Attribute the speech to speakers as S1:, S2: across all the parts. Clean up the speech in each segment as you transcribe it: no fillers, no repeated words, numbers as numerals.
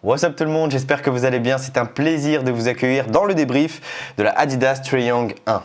S1: What's up tout le monde, j'espère que vous allez bien. C'est un plaisir de vous accueillir dans le débrief de la Adidas Trae Young 1.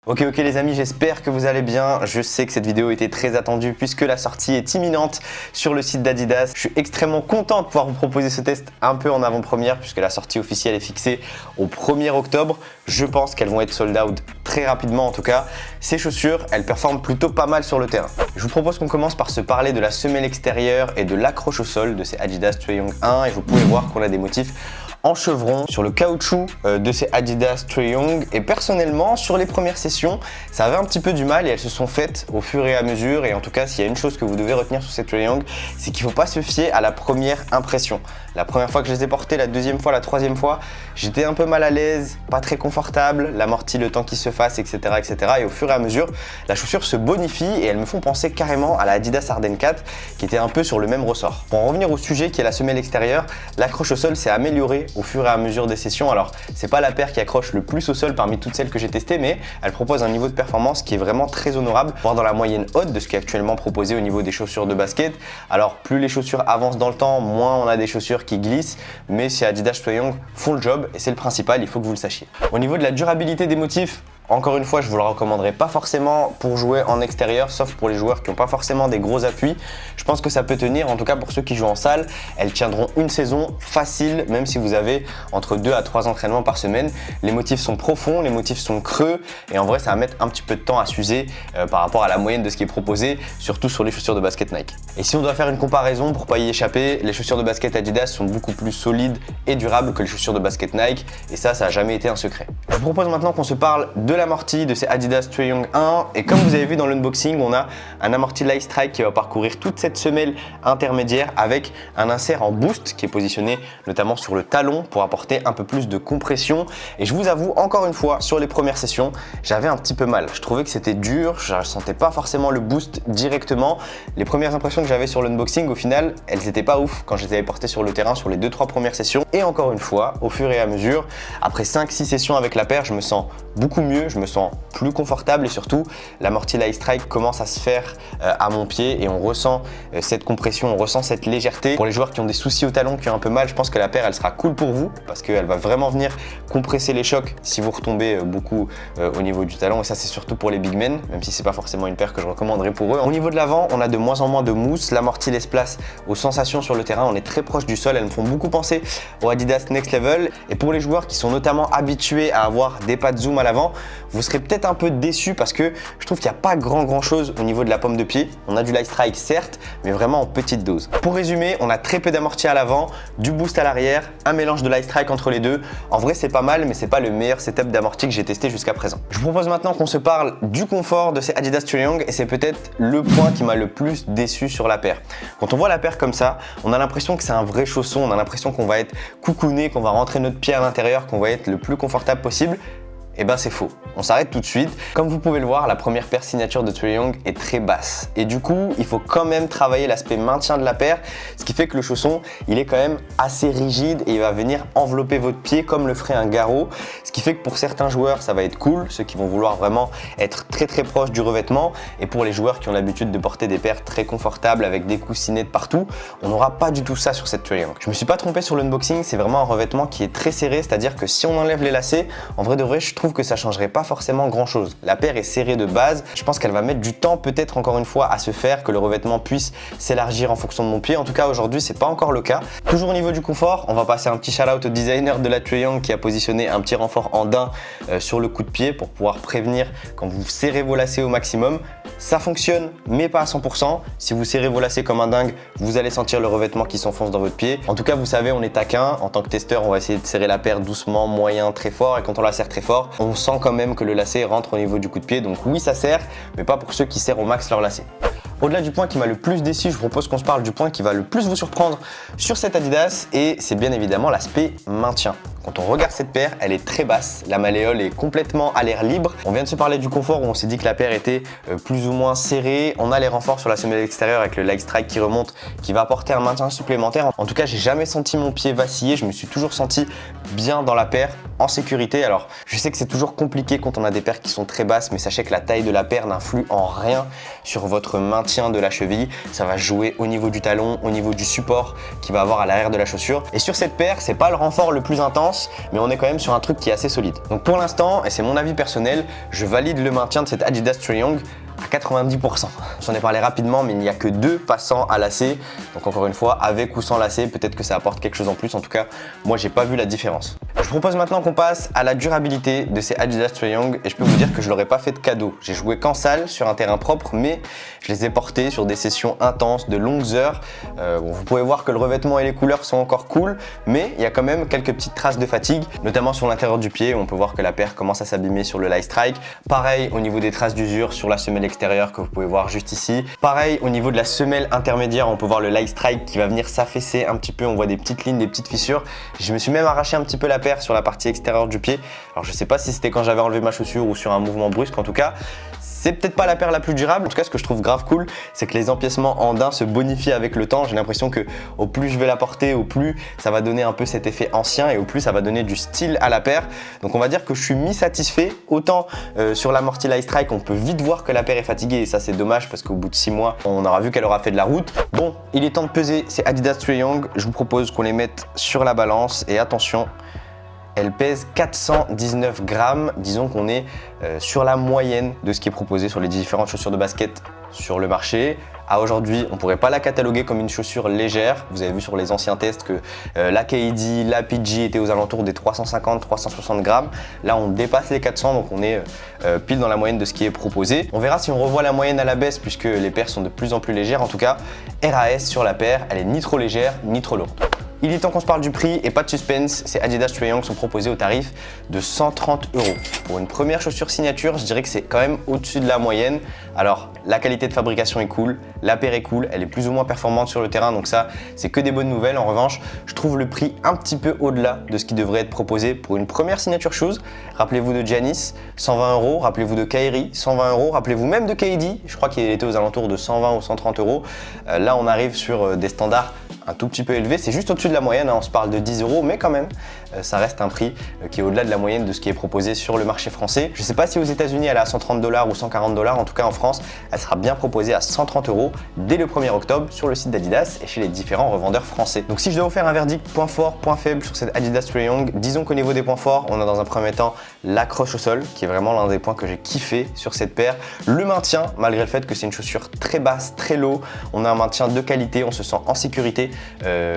S1: Ok les amis, j'espère que vous allez bien. Je sais que cette vidéo était très attendue puisque la sortie est imminente sur le site d'Adidas. Je suis extrêmement content de pouvoir vous proposer ce test un peu en avant-première puisque la sortie officielle est fixée au 1er octobre. Je pense qu'elles vont être sold out très rapidement en tout cas. Ces chaussures, elles performent plutôt pas mal sur le terrain. Je vous propose qu'on commence par se parler de la semelle extérieure et de l'accroche au sol de ces Adidas Trae Young 1 et vous pouvez voir qu'on a des motifs en chevron sur le caoutchouc de ces Adidas Trae Young, et personnellement sur les premières sessions ça avait un petit peu du mal et elles se sont faites au fur et à mesure. Et en tout cas, s'il y a une chose que vous devez retenir sur ces Trae Young, c'est qu'il ne faut pas se fier à la première impression. La première fois que je les ai portés, la deuxième fois, la troisième fois, j'étais un peu mal à l'aise, pas très confortable, l'amorti le temps qu'il se fasse, etc., etc. Et au fur et à mesure, la chaussure se bonifie et elles me font penser carrément à la Adidas Arden 4 qui était un peu sur le même ressort. Pour en revenir au sujet qui est la semelle extérieure, l'accroche au sol s'est améliorée au fur et à mesure des sessions. Alors c'est pas la paire qui accroche le plus au sol parmi toutes celles que j'ai testées, mais elle propose un niveau de performance qui est vraiment très honorable, voire dans la moyenne haute de ce qui est actuellement proposé au niveau des chaussures de basket. Alors plus les chaussures avancent dans le temps, moins on a des chaussures qui glissent, mais ces Adidas Trae Young font le job et c'est le principal, il faut que vous le sachiez. Au niveau de la durabilité des motifs, encore une fois, je ne vous le recommanderais pas forcément pour jouer en extérieur, sauf pour les joueurs qui n'ont pas forcément des gros appuis. Je pense que ça peut tenir, en tout cas pour ceux qui jouent en salle, elles tiendront une saison facile, même si vous avez entre 2 à 3 entraînements par semaine. Les motifs sont profonds, les motifs sont creux, et en vrai ça va mettre un petit peu de temps à s'user par rapport à la moyenne de ce qui est proposé, surtout sur les chaussures de basket Nike. Et si on doit faire une comparaison pour pas y échapper, les chaussures de basket Adidas sont beaucoup plus solides et durables que les chaussures de basket Nike, et ça n'a jamais été un secret. Je vous propose maintenant qu'on se parle de l'amorti de ces Adidas Trae Young 1, et comme vous avez vu dans l'unboxing, on a un amorti Light Strike qui va parcourir toute cette semelle intermédiaire avec un insert en boost qui est positionné notamment sur le talon pour apporter un peu plus de compression. Et je vous avoue, encore une fois, sur les premières sessions, j'avais un petit peu mal. Je trouvais que c'était dur, je ne sentais pas forcément le boost directement. Les premières impressions que j'avais sur l'unboxing, au final, elles n'étaient pas ouf quand je les avais portées sur le terrain sur les 2-3 premières sessions. Et encore une fois, au fur et à mesure, après 5-6 sessions avec la paire, je me sens beaucoup mieux, je me sens plus confortable et surtout l'amorti Light Strike commence à se faire à mon pied et on ressent cette compression, on ressent cette légèreté. Pour les joueurs qui ont des soucis au talon, qui ont un peu mal, je pense que la paire elle sera cool pour vous parce qu'elle va vraiment venir compresser les chocs si vous retombez beaucoup au niveau du talon, et ça c'est surtout pour les big men, même si c'est pas forcément une paire que je recommanderais pour eux. Au niveau de l'avant, on a de moins en moins de mousse, l'amorti laisse place aux sensations sur le terrain, on est très proche du sol, elles me font beaucoup penser au Adidas Next Level. Et pour les joueurs qui sont notamment habitués à avoir des pads zoom à l'avant, vous serez peut-être un peu déçus parce que je trouve qu'il n'y a pas grand chose au niveau de la paume de pied. On a du Light Strike certes, mais vraiment en petite dose. Pour résumer, on a très peu d'amorti à l'avant, du boost à l'arrière, un mélange de Light Strike entre les deux. En vrai c'est pas mal, mais c'est pas le meilleur setup d'amorti que j'ai testé jusqu'à présent. Je vous propose maintenant qu'on se parle du confort de ces Adidas Trae Young, et c'est peut-être le point qui m'a le plus déçu sur la paire. Quand on voit la paire comme ça, on a l'impression que c'est un vrai chausson, on a l'impression qu'on va être coucouné, qu'on va rentrer notre pied à l'intérieur, qu'on va être le plus confortable possible. Eh ben c'est faux, on s'arrête tout de suite. Comme vous pouvez le voir, la première paire signature de Trae Young est très basse et du coup il faut quand même travailler l'aspect maintien de la paire, ce qui fait que le chausson il est quand même assez rigide et il va venir envelopper votre pied comme le ferait un garrot, ce qui fait que pour certains joueurs ça va être cool, ceux qui vont vouloir vraiment être très proches du revêtement, et pour les joueurs qui ont l'habitude de porter des paires très confortables avec des coussinets de partout, on n'aura pas du tout ça sur cette Trae Young. Je me suis pas trompé sur l'unboxing, c'est vraiment un revêtement qui est très serré, c'est à dire que si on enlève les lacets, en vrai de vrai je trouve que ça changerait pas forcément grand chose. La paire est serrée de base, je pense qu'elle va mettre du temps peut-être encore une fois à se faire, que le revêtement puisse s'élargir en fonction de mon pied. En tout cas aujourd'hui c'est pas encore le cas. Toujours au niveau du confort, on va passer un petit shout out au designer de la Triangle qui a positionné un petit renfort en daim sur le coup de pied pour pouvoir prévenir quand vous serrez vos lacets au maximum. Ça fonctionne mais pas à 100%. Si vous serrez vos lacets comme un dingue, vous allez sentir le revêtement qui s'enfonce dans votre pied. En tout cas vous savez, on est taquin. En tant que testeur, on va essayer de serrer la paire doucement, moyen, très fort, et quand on la serre très fort, on sent quand même que le lacet rentre au niveau du coup de pied. Donc oui, ça serre, mais pas pour ceux qui serrent au max leur lacet. Au-delà du point qui m'a le plus déçu, je vous propose qu'on se parle du point qui va le plus vous surprendre sur cette Adidas, et c'est bien évidemment l'aspect maintien. Quand on regarde cette paire, elle est très basse, la malléole est complètement à l'air libre. On vient de se parler du confort où on s'est dit que la paire était plus ou moins serrée. On a les renforts sur la semelle extérieure avec le Light Strike qui remonte, qui va apporter un maintien supplémentaire. En tout cas, j'ai jamais senti mon pied vaciller, je me suis toujours senti bien dans la paire, en sécurité. Alors, je sais que c'est toujours compliqué quand on a des paires qui sont très basses, mais sachez que la taille de la paire n'influe en rien sur votre maintien de la cheville. Ça va jouer au niveau du talon, au niveau du support qu'il va avoir à l'arrière de la chaussure. Et sur cette paire, c'est pas le renfort le plus intense, mais on est quand même sur un truc qui est assez solide. Donc pour l'instant, et c'est mon avis personnel, je valide le maintien de cette Adidas Triangle à 90%. J'en ai parlé rapidement, mais il n'y a que 2 passants à lacet. Donc encore une fois, avec ou sans lacet, peut-être que ça apporte quelque chose en plus. En tout cas, moi, j'ai pas vu la différence. Je vous propose maintenant qu'on passe à la durabilité de ces Adidas Triangle, et je peux vous dire que je l'aurais pas fait de cadeau. J'ai joué qu'en salle, sur un terrain propre, mais je les ai portés sur des sessions intenses, de longues heures. Vous pouvez voir que le revêtement et les couleurs sont encore cool, mais il y a quand même quelques petites traces de fatigue, notamment sur l'intérieur du pied, où on peut voir que la paire commence à s'abîmer sur le Light Strike. Pareil au niveau des traces d'usure sur la semelle extérieure que vous pouvez voir juste ici. Pareil au niveau de la semelle intermédiaire, on peut voir le Light Strike qui va venir s'affaisser un petit peu, on voit des petites lignes, des petites fissures. Je me suis même arraché un petit peu la paire sur la partie extérieure du pied. Alors je sais pas si c'était quand j'avais enlevé ma chaussure ou sur un mouvement brusque, en tout cas c'est peut-être pas la paire la plus durable. En tout cas, ce que je trouve grave cool, c'est que les empiècements en daim se bonifient avec le temps. J'ai l'impression que au plus je vais la porter, au plus ça va donner un peu cet effet ancien et au plus ça va donner du style à la paire. Donc on va dire que je suis mi-satisfait. Autant sur l'amorti Light Strike, on peut vite voir que la paire est fatiguée et ça c'est dommage parce qu'au bout de 6 mois, on aura vu qu'elle aura fait de la route. Bon, il est temps de peser ces Adidas Triangle. Je vous propose qu'on les mette sur la balance et attention, elle pèse 419 grammes, disons qu'on est sur la moyenne de ce qui est proposé sur les différentes chaussures de basket sur le marché. À aujourd'hui, on ne pourrait pas la cataloguer comme une chaussure légère. Vous avez vu sur les anciens tests que la KD, la PG étaient aux alentours des 350-360 grammes. Là, on dépasse les 400, donc on est pile dans la moyenne de ce qui est proposé. On verra si on revoit la moyenne à la baisse puisque les paires sont de plus en plus légères. En tout cas, RAS sur la paire, elle est ni trop légère ni trop lourde. Il est temps qu'on se parle du prix et pas de suspense, ces Adidas Triangle sont proposés au tarif de 130 €. Pour une première chaussure signature, je dirais que c'est quand même au-dessus de la moyenne. Alors, la qualité de fabrication est cool, la paire est cool, elle est plus ou moins performante sur le terrain, donc ça, c'est que des bonnes nouvelles. En revanche, je trouve le prix un petit peu au-delà de ce qui devrait être proposé pour une première signature shoes. Rappelez-vous de Giannis, 120 €, rappelez-vous de Kyrie, 120 €, rappelez-vous même de KD, je crois qu'il était aux alentours de 120 ou 130 €. Là, on arrive sur des standards un tout petit peu élevé, c'est juste au-dessus de la moyenne, hein. On se parle de 10 €, mais quand même, ça reste un prix qui est au-delà de la moyenne de ce qui est proposé sur le marché français. Je ne sais pas si aux États-Unis elle est à 130 $ ou 140 $, en tout cas en France, elle sera bien proposée à 130 € dès le 1er octobre sur le site d'Adidas et chez les différents revendeurs français. Donc si je dois vous faire un verdict point fort, point faible sur cette Adidas Triangle, disons qu'au niveau des points forts, on a dans un premier temps l'accroche au sol, qui est vraiment l'un des points que j'ai kiffé sur cette paire. Le maintien, malgré le fait que c'est une chaussure très basse, très low, on a un maintien de qualité, on se sent en sécurité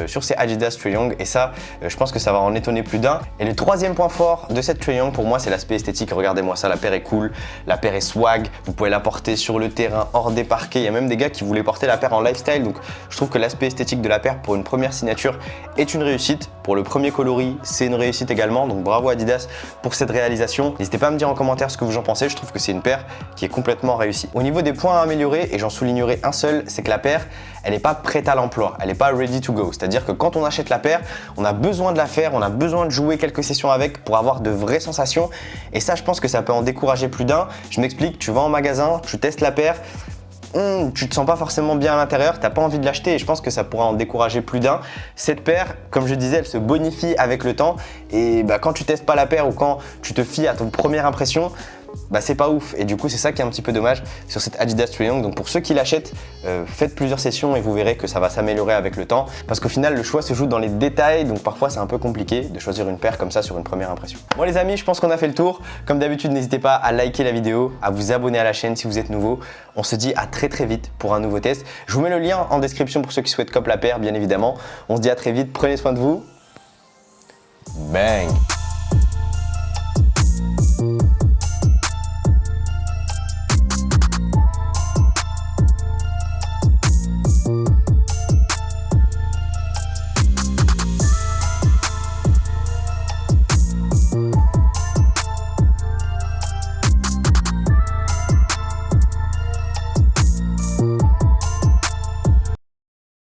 S1: sur ces Adidas Triangle et ça, je pense que ça va en étonner plus d'un. Et le troisième point fort de cette Triangle pour moi, c'est l'aspect esthétique. Regardez-moi ça, la paire est cool, la paire est swag, vous pouvez la porter sur le terrain, hors des parquets. Il y a même des gars qui voulaient porter la paire en lifestyle, donc je trouve que l'aspect esthétique de la paire pour une première signature est une réussite. Pour le premier coloris, c'est une réussite également, donc bravo Adidas pour cette réalisation. N'hésitez pas à me dire en commentaire ce que vous en pensez, je trouve que c'est une paire qui est complètement réussie. Au niveau des points à améliorer, et j'en soulignerai un seul, c'est que la paire, elle n'est pas prête à l'emploi, elle n'est pas ready to go. C'est-à-dire que quand on achète la paire, on a besoin de la faire, on a besoin de jouer quelques sessions avec pour avoir de vraies sensations. Et ça, je pense que ça peut en décourager plus d'un. Je m'explique, tu vas en magasin, tu testes la paire, tu te sens pas forcément bien à l'intérieur, t'as pas envie de l'acheter et je pense que ça pourra en décourager plus d'un. Cette paire, comme je disais, elle se bonifie avec le temps et quand tu testes pas la paire ou quand tu te fies à ton première impression, bah c'est pas ouf. Et du coup, c'est ça qui est un petit peu dommage sur cette Adidas Triumph. Donc pour ceux qui l'achètent, faites plusieurs sessions et vous verrez que ça va s'améliorer avec le temps. Parce qu'au final, le choix se joue dans les détails. Donc parfois, c'est un peu compliqué de choisir une paire comme ça sur une première impression. Bon les amis, je pense qu'on a fait le tour. Comme d'habitude, n'hésitez pas à liker la vidéo, à vous abonner à la chaîne si vous êtes nouveau. On se dit à très vite pour un nouveau test. Je vous mets le lien en description pour ceux qui souhaitent cop la paire, bien évidemment. On se dit à très vite, prenez soin de vous. Bang!